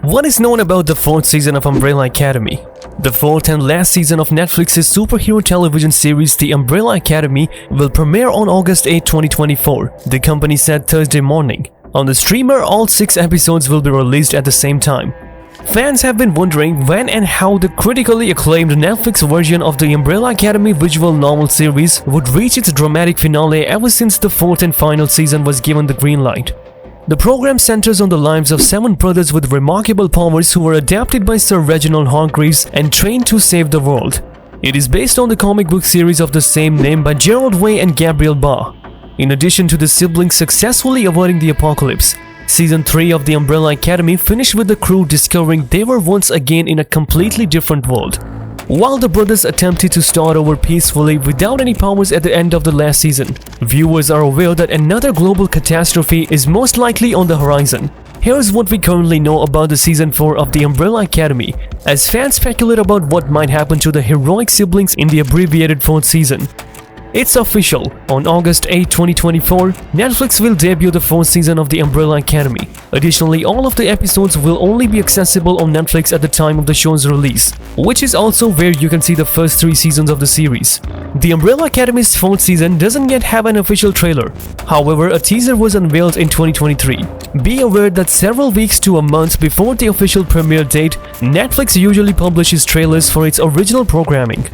What is known about the fourth season of Umbrella Academy? The fourth and last season of Netflix's superhero television series The Umbrella Academy will premiere on August 8, 2024, the company said Thursday morning. On the streamer, all 6 episodes will be released at the same time. Fans have been wondering when and how the critically acclaimed Netflix version of the Umbrella Academy visual novel series would reach its dramatic finale ever since the fourth and final season was given the green light. The program centers on the lives of 7 brothers with remarkable powers who were adapted by Sir Reginald Hargreaves and trained to save the world. It is based on the comic book series of the same name by Gerald Way and Gabriel Ba. In addition to the siblings successfully avoiding the apocalypse, Season 3 of the Umbrella Academy finished with the crew discovering they were once again in a completely different world. While the brothers attempted to start over peacefully without any powers at the end of the last season, viewers are aware that another global catastrophe is most likely on the horizon. Here's what we currently know about the Season 4 of the Umbrella Academy, as fans speculate about what might happen to the heroic siblings in the abbreviated 4th season. It's official. On August 8, 2024, Netflix will debut the 4th season of The Umbrella Academy. Additionally, all of the episodes will only be accessible on Netflix at the time of the show's release, which is also where you can see the first 3 seasons of the series. The Umbrella Academy's 4th season doesn't yet have an official trailer. However, a teaser was unveiled in 2023. Be aware that several weeks to a month before the official premiere date, Netflix usually publishes trailers for its original programming.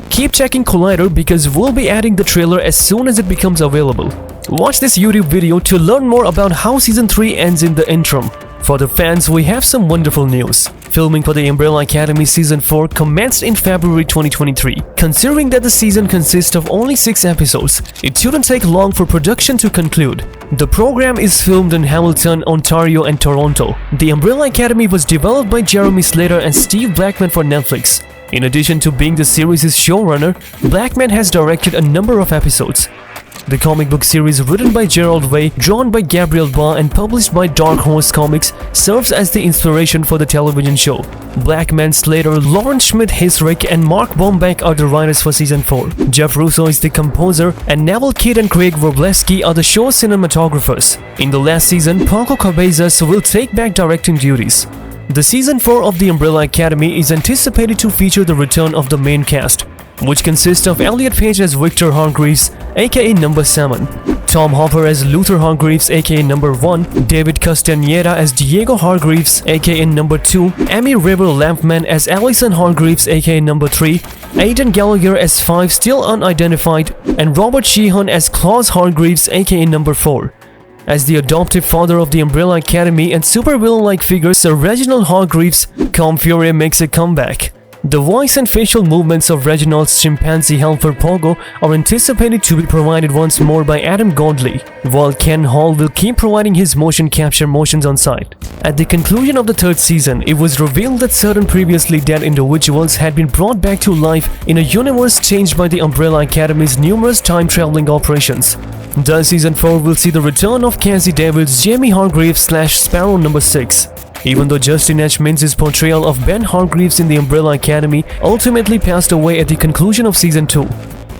Keep checking Collider because we'll be adding the trailer as soon as it becomes available. Watch this YouTube video to learn more about how Season 3 ends in the interim. For the fans, we have some wonderful news. Filming for the Umbrella Academy Season 4 commenced in February 2023. Considering that the season consists of only 6 episodes, it shouldn't take long for production to conclude. The program is filmed in Hamilton, Ontario and Toronto. The Umbrella Academy was developed by Jeremy Slater and Steve Blackman for Netflix. In addition to being the series' showrunner, Blackman has directed a number of episodes. The comic book series written by Gerald Way, drawn by Gabriel Ba and published by Dark Horse Comics serves as the inspiration for the television show. Blackman, Slater, Lawrence Schmidt-Hissrich and Mark Bombeck are the writers for Season 4. Jeff Russo is the composer and Neville Kidd and Craig Wroblewski are the show's cinematographers. In the last season, Paco Cabezas will take back directing duties. The Season 4 of the Umbrella Academy is anticipated to feature the return of the main cast, which consists of Elliot Page as Victor Hargreaves, aka Number 7, Tom Hopper as Luther Hargreaves, aka Number 1, David Castaneda as Diego Hargreaves, aka Number 2, Amy River Lampman as Allison Hargreaves, aka Number 3, Aidan Gallagher as 5, still unidentified, and Robert Sheehan as Claus Hargreaves, aka Number 4. As the adoptive father of the Umbrella Academy and supervillain-like figure Sir Reginald Hargreaves, Kung Fury makes a comeback. The voice and facial movements of Reginald's chimpanzee helper Pogo are anticipated to be provided once more by Adam Godley, while Ken Hall will keep providing his motion capture motions on site. At the conclusion of the 3rd season, it was revealed that certain previously dead individuals had been brought back to life in a universe changed by the Umbrella Academy's numerous time-traveling operations. Thus, Season 4 will see the return of Cassie David's Jamie Hargreaves / Sparrow Number 6. Even though Justin H. Mintz's portrayal of Ben Hargreaves in the Umbrella Academy ultimately passed away at the conclusion of Season 2,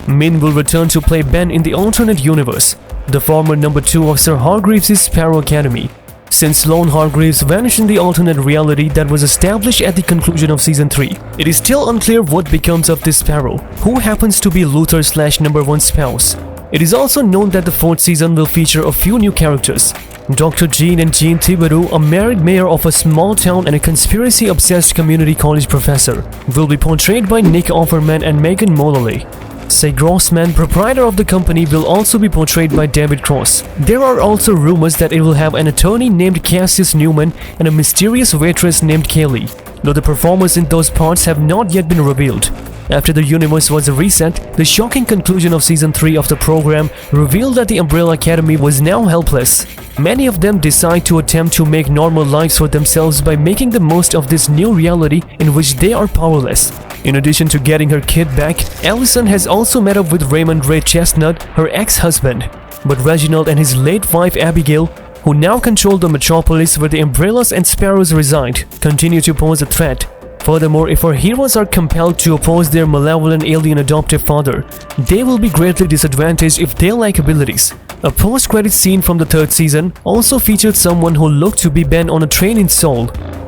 Min will return to play Ben in the alternate universe, the former Number 2 of Sir Hargreaves' Sparrow Academy. Since Lone Hargreaves vanished in the alternate reality that was established at the conclusion of Season 3, it is still unclear what becomes of this Sparrow, who happens to be Luther / Number 1's spouse. It is also known that the 4th season will feature a few new characters. Dr. Jean and Jean Thibodeau, a married mayor of a small town and a conspiracy-obsessed community college professor, will be portrayed by Nick Offerman and Megan Mullally. Say Grossman, proprietor of the company, will also be portrayed by David Cross. There are also rumors that it will have an attorney named Cassius Newman and a mysterious waitress named Kaylee, though the performers in those parts have not yet been revealed. After the universe was reset, the shocking conclusion of Season 3 of the program revealed that the Umbrella Academy was now helpless. Many of them decide to attempt to make normal lives for themselves by making the most of this new reality in which they are powerless. In addition to getting her kid back, Allison has also met up with Raymond Ray Chestnut, her ex-husband. But Reginald and his late wife Abigail, who now control the metropolis where the Umbrellas and Sparrows reside, continue to pose a threat. Furthermore, if our heroes are compelled to oppose their malevolent alien adoptive father, they will be greatly disadvantaged if they lack abilities. A post-credit scene from the third season also featured someone who looked to be Ben on a train in Seoul.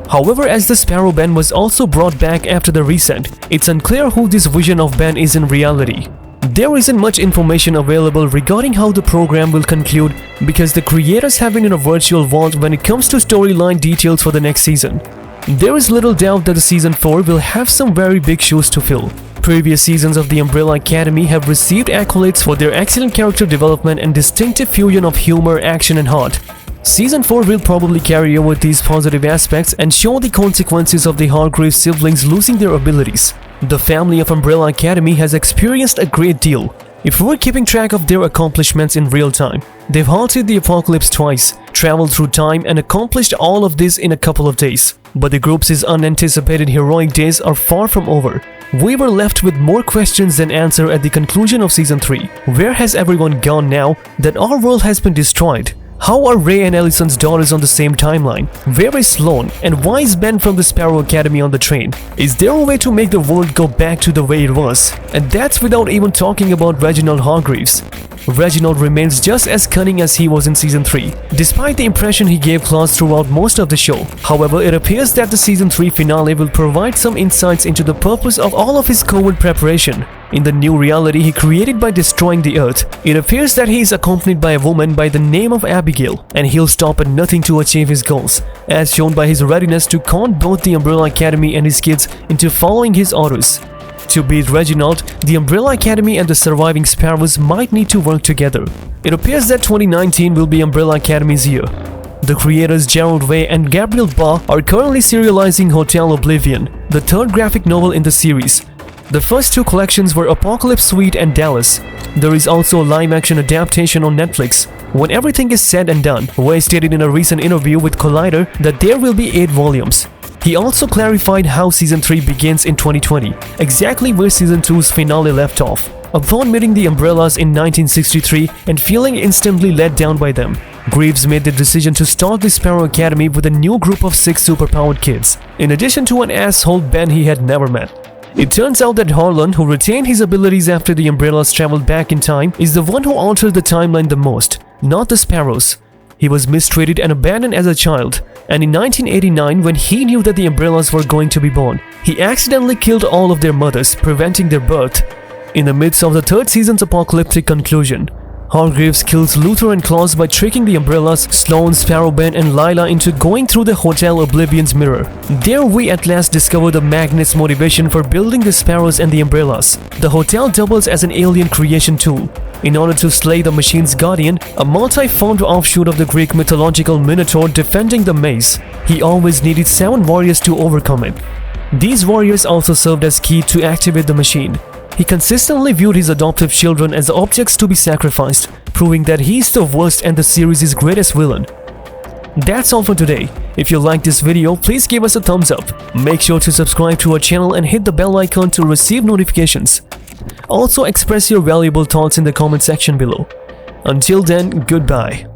However, as the Sparrow Ben was also brought back after the reset, it's unclear who this vision of Ben is in reality. There isn't much information available regarding how the program will conclude because the creators have been in a virtual vault when it comes to storyline details for the next season. There is little doubt that the season 4 will have some very big shoes to fill. Previous seasons of the Umbrella Academy have received accolades for their excellent character development and distinctive fusion of humor, action and heart. Season 4 will probably carry over these positive aspects and show the consequences of the Hargreaves siblings losing their abilities. The family of Umbrella Academy has experienced a great deal. If we're keeping track of their accomplishments in real time, they've halted the apocalypse twice, traveled through time and accomplished all of this in a couple of days. But the group's unanticipated heroic days are far from over. We were left with more questions than answer at the conclusion of Season 3. Where has everyone gone now that our world has been destroyed? How are Ray and Allison's daughters on the same timeline? Where is Sloan? And why is Ben from the Sparrow Academy on the train? Is there a way to make the world go back to the way it was? And that's without even talking about Reginald Hargreaves. Reginald remains just as cunning as he was in Season 3, despite the impression he gave Klaus throughout most of the show. However, it appears that the Season 3 finale will provide some insights into the purpose of all of his covert preparation. In the new reality he created by destroying the Earth, it appears that he is accompanied by a woman by the name of Abigail, and he'll stop at nothing to achieve his goals, as shown by his readiness to con both the Umbrella Academy and his kids into following his orders. To beat Reginald, the Umbrella Academy and the surviving Sparrows might need to work together. It appears that 2019 will be Umbrella Academy's year. The creators Gerald Way and Gabriel Ba are currently serializing Hotel Oblivion, the third graphic novel in the series. The first two collections were Apocalypse Suite and Dallas. There is also a live-action adaptation on Netflix. When everything is said and done, Way stated in a recent interview with Collider that there will be 8 volumes. He also clarified how Season 3 begins in 2020, exactly where Season 2's finale left off. Upon meeting the Umbrellas in 1963 and feeling instantly let down by them, Greaves made the decision to start the Sparrow Academy with a new group of 6 superpowered kids, in addition to an asshole Ben he had never met. It turns out that Harlan, who retained his abilities after the Umbrellas traveled back in time, is the one who altered the timeline the most, not the Sparrows. He was mistreated and abandoned as a child, and in 1989, when he knew that the Umbrellas were going to be born, he accidentally killed all of their mothers, preventing their birth. In the midst of the third season's apocalyptic conclusion, Hargreaves kills Luther and Klaus by tricking the Umbrellas, Sloan, Sparrow Ben and Lila into going through the Hotel Oblivion's mirror. There we at last discover the Magnet's motivation for building the Sparrows and the Umbrellas. The hotel doubles as an alien creation tool. In order to slay the machine's guardian, a multi-formed offshoot of the Greek mythological Minotaur defending the maze, he always needed 7 warriors to overcome it. These warriors also served as key to activate the machine. He consistently viewed his adoptive children as objects to be sacrificed, proving that he's the worst and the series' greatest villain. That's all for today. If you liked this video, please give us a thumbs up. Make sure to subscribe to our channel and hit the bell icon to receive notifications. Also express your valuable thoughts in the comment section below. Until then, goodbye.